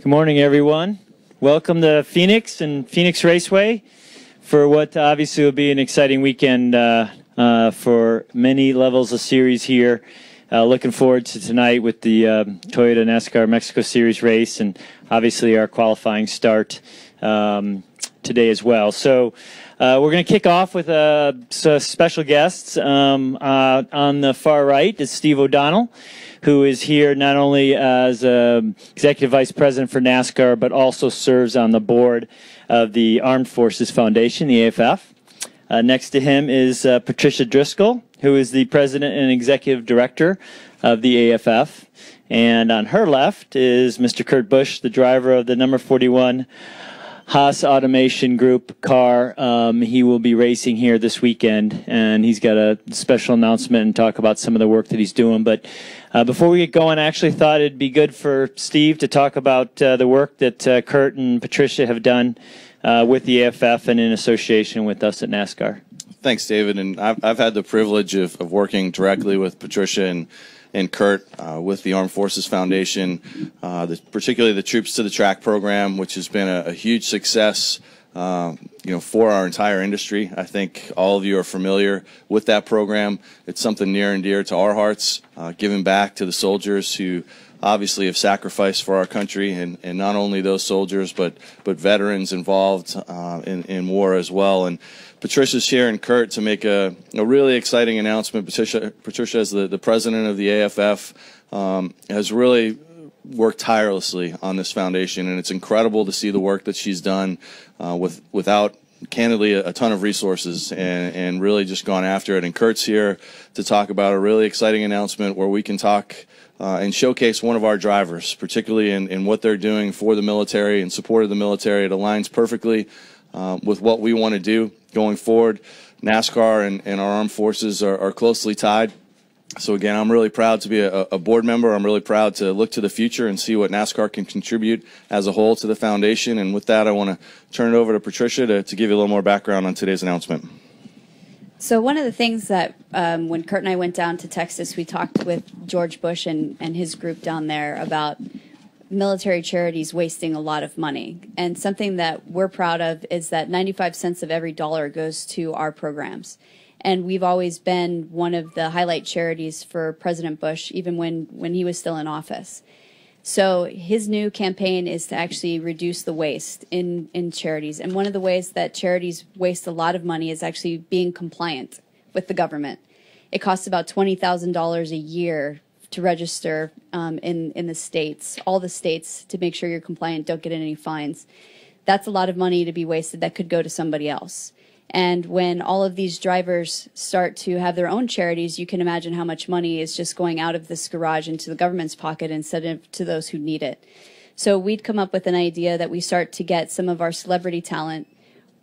Good morning, everyone. Welcome to Phoenix and Phoenix Raceway for what obviously will be an exciting weekend for many levels of series here. Looking forward to tonight with the Toyota NASCAR Mexico Series race and obviously our qualifying start today as well. So we're going to kick off with some special guests. On the far right is Steve O'Donnell, who is here not only as Executive Vice President for NASCAR, but also serves on the board of the Armed Forces Foundation, the AFF. Next to him is Patricia Driscoll, who is the President and Executive Director of the AFF. And on her left is Mr. Kurt Busch, the driver of the number 41 Haas Automation Group car. He will be racing here this weekend, and he's got a special announcement and talk about some of the work that he's doing. But before we get going, I actually thought it'd be good for Steve to talk about the work that Kurt and Patricia have done with the AFF and in association with us at NASCAR. Thanks, David. And I've had the privilege of working directly with Patricia and Kurt with the Armed Forces Foundation, particularly the Troops to the Track program, which has been a huge success for our entire industry. I think all of you are familiar with that program. It's something near and dear to our hearts, giving back to the soldiers who obviously have sacrificed for our country, and not only those soldiers, but veterans involved in war as well. And Patricia's here and Kurt to make a really exciting announcement. Patricia, as the president of the AFF, has really worked tirelessly on this foundation, and it's incredible to see the work that she's done without, candidly, a ton of resources, and really just gone after it. And Kurt's here to talk about a really exciting announcement where we can talk and showcase one of our drivers, particularly in what they're doing for the military and support of the military. It aligns perfectly with what we want to do going forward. NASCAR and our armed forces are closely tied. So again, I'm really proud to be a board member. I'm really proud to look to the future and see what NASCAR can contribute as a whole to the foundation. And with that, I want to turn it over to Patricia to give you a little more background on today's announcement. So one of the things that when Kurt and I went down to Texas, we talked with George Bush and his group down there about military charities wasting a lot of money. And something that we're proud of is that 95 cents of every dollar goes to our programs. And we've always been one of the highlight charities for President Bush, even when he was still in office. So his new campaign is to actually reduce the waste in charities. And one of the ways that charities waste a lot of money is actually being compliant with the government. It costs about $20,000 a year to register in the states, all the states, to make sure you're compliant, don't get any fines. That's a lot of money to be wasted that could go to somebody else. And when all of these drivers start to have their own charities, you can imagine how much money is just going out of this garage into the government's pocket instead of to those who need it. So we'd come up with an idea that we start to get some of our celebrity talent.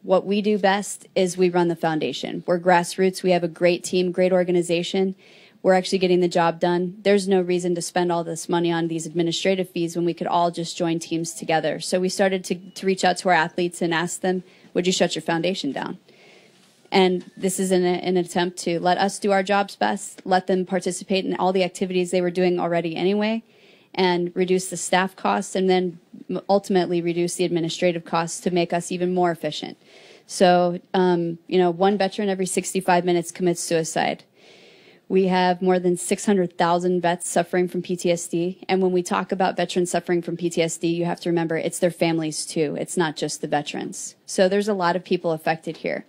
What we do best is we run the foundation. We're grassroots. We have a great team, great organization. We're actually getting the job done. There's no reason to spend all this money on these administrative fees when we could all just join teams together. So we started to reach out to our athletes and ask them, would you shut your foundation down? And this is an attempt to let us do our jobs best, let them participate in all the activities they were doing already anyway, and reduce the staff costs, and then ultimately reduce the administrative costs to make us even more efficient. So, one veteran every 65 minutes commits suicide. We have more than 600,000 vets suffering from PTSD. And when we talk about veterans suffering from PTSD, you have to remember it's their families too. It's not just the veterans. So there's a lot of people affected here.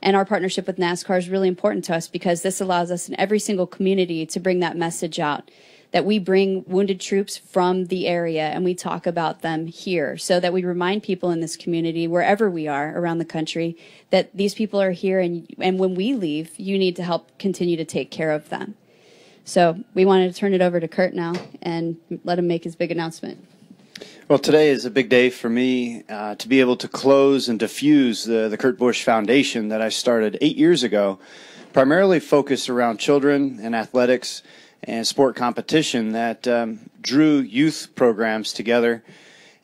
And our partnership with NASCAR is really important to us because this allows us in every single community to bring that message out, that we bring wounded troops from the area and we talk about them here so that we remind people in this community, wherever we are around the country, that these people are here and when we leave, you need to help continue to take care of them. So we wanted to turn it over to Kurt now and let him make his big announcement. Well, today is a big day for me to be able to close and diffuse the Kurt Busch Foundation that I started 8 years ago, primarily focused around children and athletics and sport competition that drew youth programs together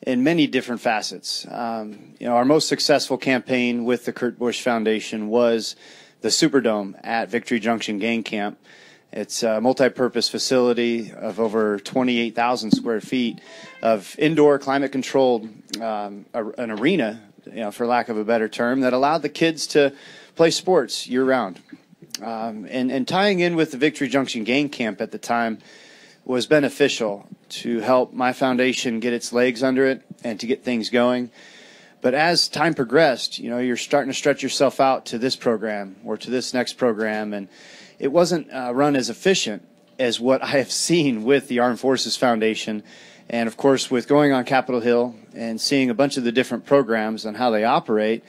in many different facets. Our most successful campaign with the Kurt Busch Foundation was the Superdome at Victory Junction Gang Camp. It's a multi-purpose facility of over 28,000 square feet of indoor climate-controlled an arena, for lack of a better term, that allowed the kids to play sports year-round. And tying in with the Victory Junction Gang Camp at the time was beneficial to help my foundation get its legs under it and to get things going. But as time progressed, you're starting to stretch yourself out to this program or to this next program, and it wasn't run as efficient as what I have seen with the Armed Forces Foundation. And, of course, with going on Capitol Hill and seeing a bunch of the different programs and how they operate,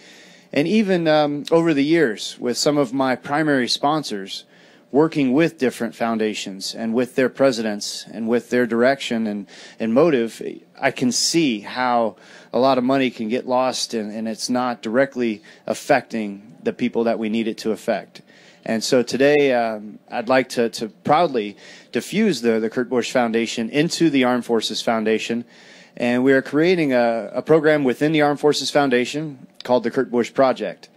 and even over the years with some of my primary sponsors working with different foundations and with their presidents and with their direction and motive, I can see how a lot of money can get lost and it's not directly affecting the people that we need it to affect. And so today I'd like to proudly diffuse the Kurt Busch Foundation into the Armed Forces Foundation. And we are creating a program within the Armed Forces Foundation called the Kurt Busch Project.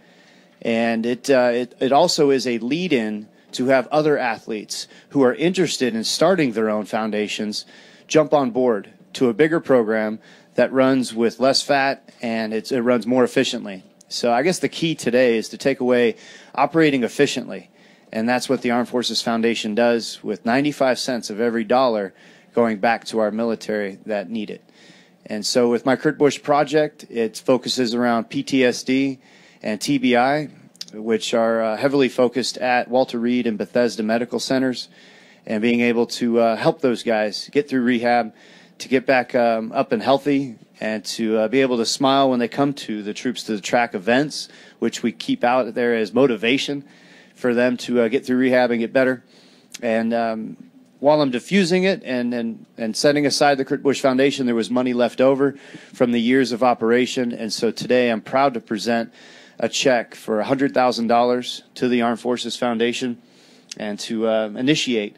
And it also is a lead-in to have other athletes who are interested in starting their own foundations jump on board to a bigger program that runs with less fat and it runs more efficiently. So I guess the key today is to take away operating efficiently. And that's what the Armed Forces Foundation does, with 95 cents of every dollar going back to our military that need it. And so with my Kurt Busch project, it focuses around PTSD and TBI, which are heavily focused at Walter Reed and Bethesda medical centers, and being able to help those guys get through rehab, to get back up and healthy, and to be able to smile when they come to the Troops to the Track events, which we keep out there as motivation for them to get through rehab and get better. And while I'm diffusing it and setting aside the Kurt Busch Foundation, there was money left over from the years of operation. And so today I'm proud to present a check for $100,000 to the Armed Forces Foundation and to initiate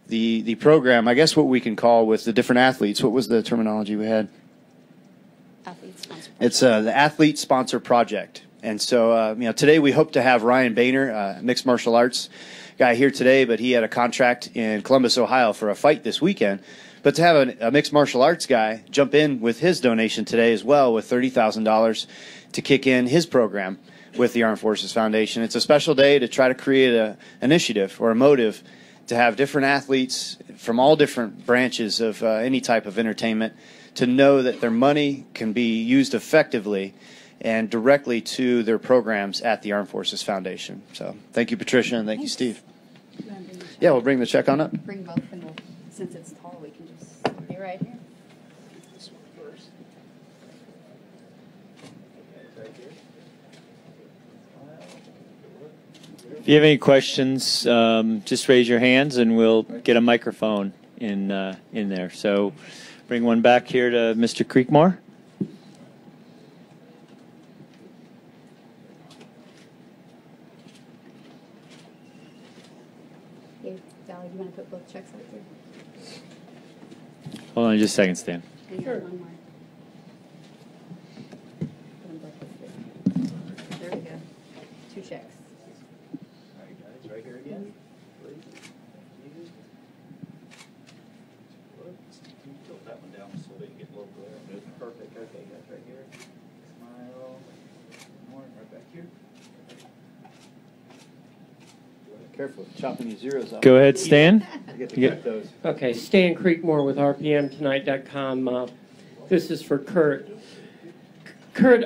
the program, I guess what we can call with the different athletes. What was the terminology we had? Athlete sponsor. It's the Athlete Sponsor Project. And so, today we hope to have Ryan Boehner, mixed martial arts guy, here today, but he had a contract in Columbus, Ohio for a fight this weekend. But to have a mixed martial arts guy jump in with his donation today as well with $30,000 to kick in his program with the Armed Forces Foundation. It's a special day to try to create an initiative or a motive to have different athletes from all different branches of any type of entertainment to know that their money can be used effectively and directly to their programs at the Armed Forces Foundation. So thank you, Patricia, and thank you, Steve. Yeah, we'll bring the check on up. Bring both, and since it's tall, we can just be right here. This one first. If you have any questions, just raise your hands and we'll get a microphone in there. So bring one back here to Mr. Creekmore. Hey, Valerie, you want to put both checks out there? Hold on just a second, Stan. Sure. One more. Put them both this way. There we go. 2 checks. All right, guys, right here again. Please. Thank you. Can you tilt that one down so that you get a little glare? Perfect. Okay, guys, right here. Smile. More. Right back here. Careful, chopping your zeros off. Go ahead, Stan. You get to cut those. Okay, Stan Creekmore with RPMTonight.com. This is for Kurt. Kurt,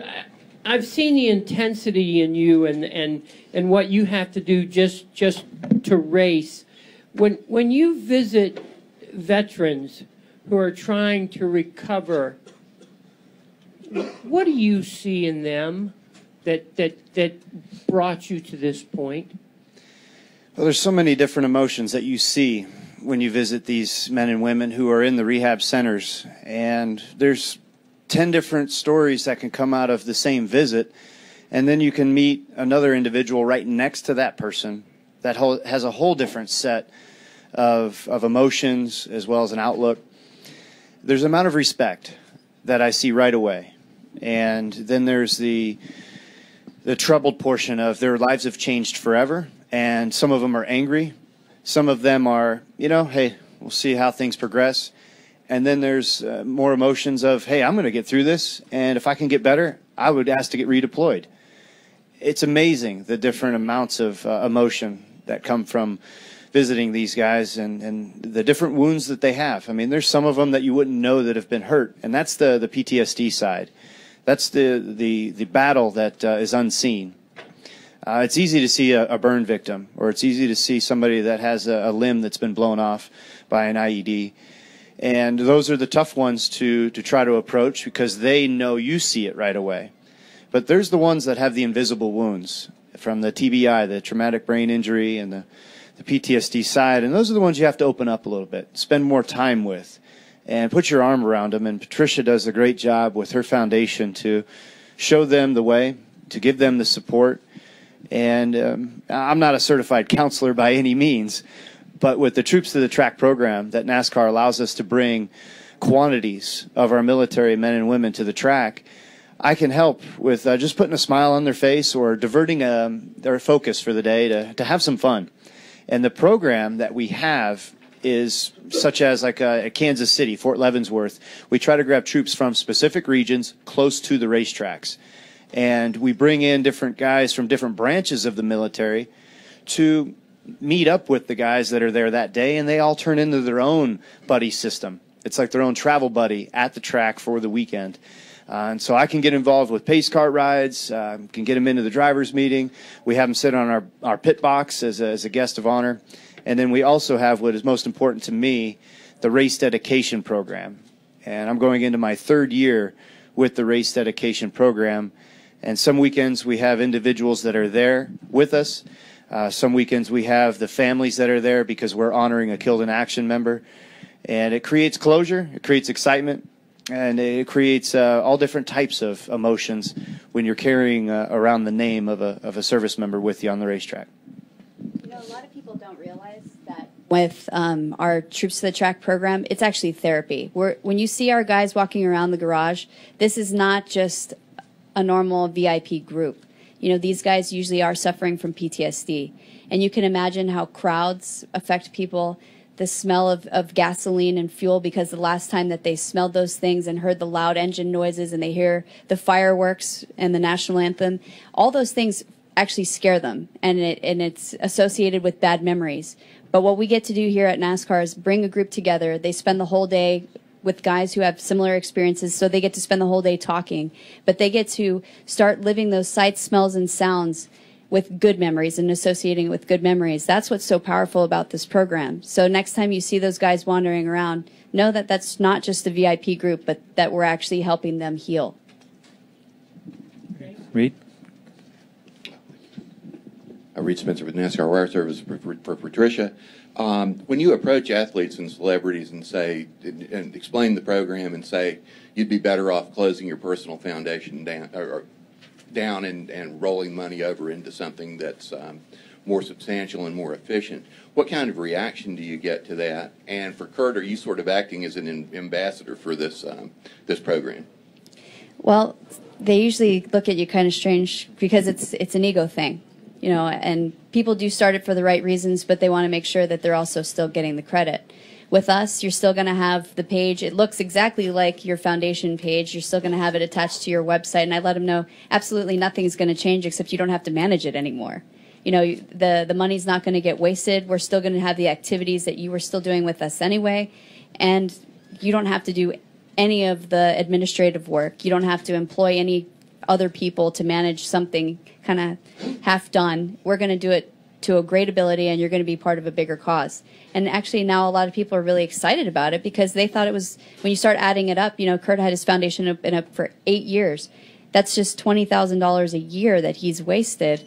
I've seen the intensity in you and what you have to do just to race. When you visit veterans who are trying to recover, what do you see in them that brought you to this point? Well, there's so many different emotions that you see when you visit these men and women who are in the rehab centers. And there's 10 different stories that can come out of the same visit. And then you can meet another individual right next to that person that has a whole different set of emotions as well as an outlook. There's an amount of respect that I see right away. And then there's the troubled portion of their lives have changed forever. And some of them are angry. Some of them are, hey, we'll see how things progress. And then there's more emotions of, hey, I'm going to get through this, and if I can get better, I would ask to get redeployed. It's amazing the different amounts of emotion that come from visiting these guys and the different wounds that they have. I mean, there's some of them that you wouldn't know that have been hurt, and that's the PTSD side. That's the battle that is unseen. It's easy to see a burn victim, or it's easy to see somebody that has a limb that's been blown off by an IED. And those are the tough ones to try to approach because they know you see it right away. But there's the ones that have the invisible wounds from the TBI, the traumatic brain injury, and the PTSD side. And those are the ones you have to open up a little bit, spend more time with, and put your arm around them. And Patricia does a great job with her foundation to show them the way, to give them the support. And I'm not a certified counselor by any means, but with the Troops to the Track program that NASCAR allows us to bring quantities of our military men and women to the track, I can help with just putting a smile on their face or diverting their focus for the day to have some fun. And the program that we have is such as like at Kansas City, Fort Leavenworth. We try to grab troops from specific regions close to the racetracks. And we bring in different guys from different branches of the military to meet up with the guys that are there that day, and they all turn into their own buddy system. It's like their own travel buddy at the track for the weekend. And so I can get involved with pace car rides, can get them into the driver's meeting. We have them sit on our pit box as a guest of honor. And then we also have what is most important to me, the race dedication program. And I'm going into my third year with the race dedication program. And some weekends we have individuals that are there with us. Some weekends we have the families that are there because we're honoring a killed in action member. And it creates closure, it creates excitement, and it creates all different types of emotions when you're carrying around the name of a service member with you on the racetrack. You know, a lot of people don't realize that with our Troops to the Track program, it's actually therapy. When you see our guys walking around the garage, this is not just a normal VIP group. You know, these guys usually are suffering from PTSD. And you can imagine how crowds affect people. The smell of gasoline and fuel, because the last time that they smelled those things and heard the loud engine noises and they hear the fireworks and the national anthem, all those things actually scare them. And it's associated with bad memories. But what we get to do here at NASCAR is bring a group together. They spend the whole day with guys who have similar experiences, so they get to spend the whole day talking. But they get to start living those sights, smells, and sounds with good memories and associating it with good memories. That's what's so powerful about this program. So next time you see those guys wandering around, know that that's not just a VIP group, but that we're actually helping them heal. Reed? Reed Spencer with NASCAR Wire Service for Patricia. When you approach athletes and celebrities and say, and explain the program and say you'd be better off closing your personal foundation down and rolling money over into something that's more substantial and more efficient, what kind of reaction do you get to that? And for Kurt, are you sort of acting as an ambassador for this this program? Well, they usually look at you kind of strange because it's an ego thing. You know, and people do start it for the right reasons, but they want to make sure that they're also still getting the credit. With us, you're still going to have the page. It looks exactly like your foundation page. You're still going to have it attached to your website, and I let them know absolutely nothing is going to change except you don't have to manage it anymore. You know, the money's not going to get wasted. We're still going to have the activities that you were still doing with us anyway, and you don't have to do any of the administrative work. You don't have to employ any other people to manage something kind of half done. We're going to do it to a great ability, and you're going to be part of a bigger cause. And actually now a lot of people are really excited about it because they thought it was, when you start adding it up, you know, Kurt had his foundation been up for 8 years. That's just $20,000 a year that he's wasted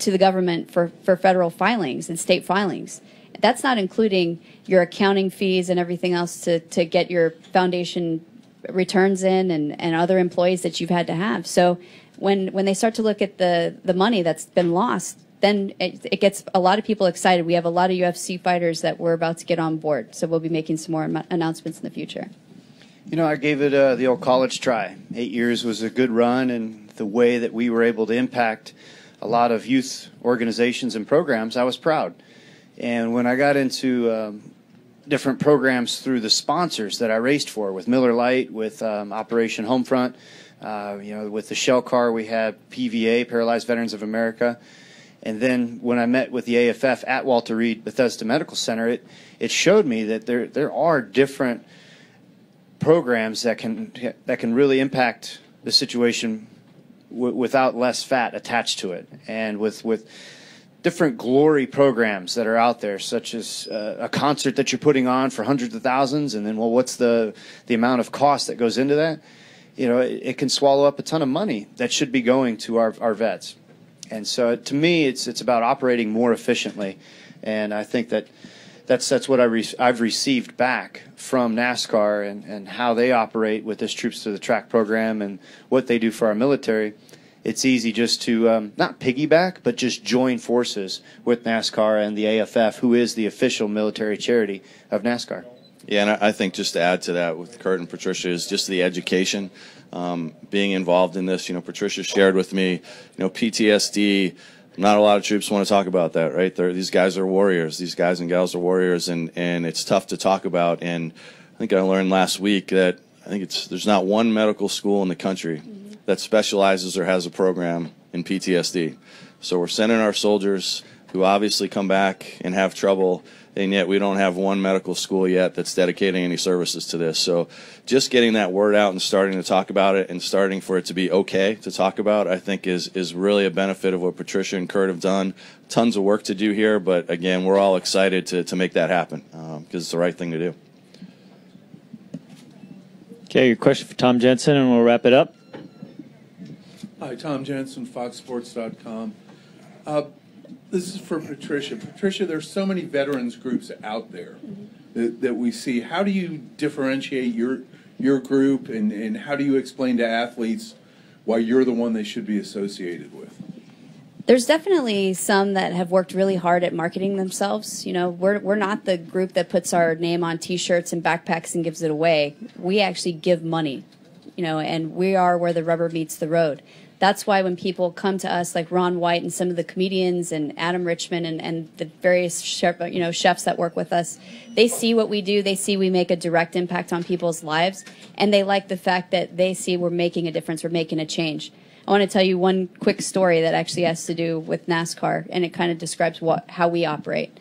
to the government for federal filings and state filings. That's not including your accounting fees and everything else to get your foundation returns in and other employees that you've had to have. So when they start to look at the money that's been lost, then it gets a lot of people excited. We have a lot of UFC fighters that we're about to get on board, so we'll be making some more announcements in the future. You know, I gave it the old college try. 8 years was a good run, and the way that we were able to impact a lot of youth organizations and programs, I was proud. And when I got into different programs through the sponsors that I raced for, with Miller Lite, with Operation Homefront, with the Shell car, we had PVA, Paralyzed Veterans of America. And then when I met with the AFF at Walter Reed Bethesda Medical Center, it showed me that there are different programs that can really impact the situation without less fat attached to it, and with different glory programs that are out there, such as a concert that you're putting on for hundreds of thousands, and then, well, what's the amount of cost that goes into that? It can swallow up a ton of money that should be going to our vets. And so, to me, it's about operating more efficiently, and I think that's what I've received back from NASCAR and how they operate with this Troops to the Track program and what they do for our military. It's easy just to not piggyback, but just join forces with NASCAR and the AFF, who is the official military charity of NASCAR. Yeah, and I think just to add to that with Kurt and Patricia is just the education, being involved in this. Patricia shared with me, PTSD. Not a lot of troops want to talk about that, right? These guys are warriors. These guys and gals are warriors, and it's tough to talk about. And I think I learned last week that there's not one medical school in the country that specializes or has a program in PTSD. So we're sending our soldiers who obviously come back and have trouble, and yet we don't have one medical school yet that's dedicating any services to this. So just getting that word out and starting to talk about it and starting for it to be okay to talk about, I think is really a benefit of what Patricia and Kurt have done. Tons of work to do here, but again, we're all excited to make that happen because it's the right thing to do. Okay, your question for Tom Jensen, and we'll wrap it up. Hi, Tom Jensen, FoxSports.com. This is for Patricia. Patricia, there's so many veterans groups out there that we see. How do you differentiate your group, and how do you explain to athletes why you're the one they should be associated with? There's definitely some that have worked really hard at marketing themselves. We're not the group that puts our name on T-shirts and backpacks and gives it away. We actually give money, and we are where the rubber meets the road. That's why when people come to us, like Ron White and some of the comedians and Adam Richman and the various chefs that work with us, they see what we do. They see we make a direct impact on people's lives, and they like the fact that they see we're making a difference, we're making a change. I want to tell you one quick story that actually has to do with NASCAR, and it kind of describes how we operate.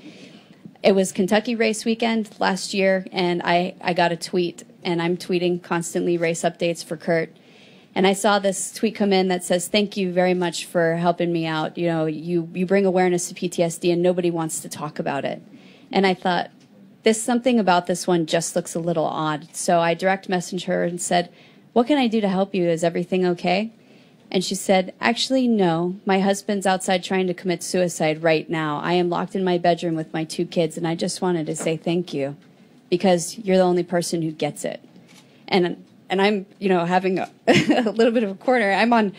It was Kentucky race weekend last year, and I got a tweet, and I'm tweeting constantly race updates for Kurt. And I saw this tweet come in that says, "Thank you very much for helping me out. You bring awareness to PTSD, and nobody wants to talk about it." And I thought, something about this one just looks a little odd. So I direct messaged her and said, "What can I do to help you? Is everything okay?" And she said, "Actually, no. My husband's outside trying to commit suicide right now. I am locked in my bedroom with my 2 kids, and I just wanted to say thank you because you're the only person who gets it." And I'm, having a little bit of a corner. I'm on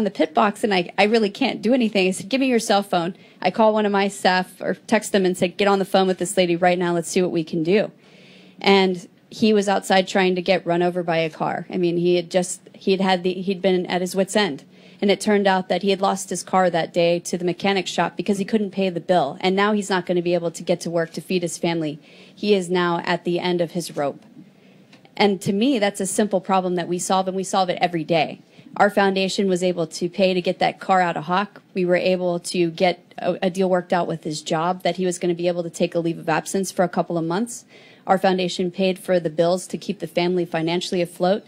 the pit box, and I really can't do anything. I said, "Give me your cell phone." I call one of my staff or text them and said, "Get on the phone with this lady right now. Let's see what we can do." And he was outside trying to get run over by a car. I mean, he'd been at his wit's end. And it turned out that he had lost his car that day to the mechanic shop because he couldn't pay the bill. And now he's not going to be able to get to work to feed his family. He is now at the end of his rope. And to me, that's a simple problem that we solve, and we solve it every day. Our foundation was able to pay to get that car out of Hawk. We were able to get a deal worked out with his job that he was going to be able to take a leave of absence for a couple of months. Our foundation paid for the bills to keep the family financially afloat.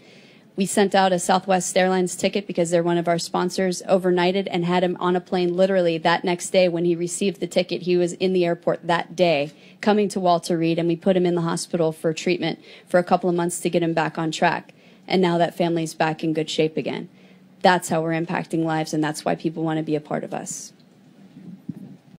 We sent out a Southwest Airlines ticket because they're one of our sponsors, overnighted, and had him on a plane literally that next day. When he received the ticket, he was in the airport that day coming to Walter Reed, and we put him in the hospital for treatment for a couple of months to get him back on track. And now that family's back in good shape again. That's how we're impacting lives, and that's why people want to be a part of us.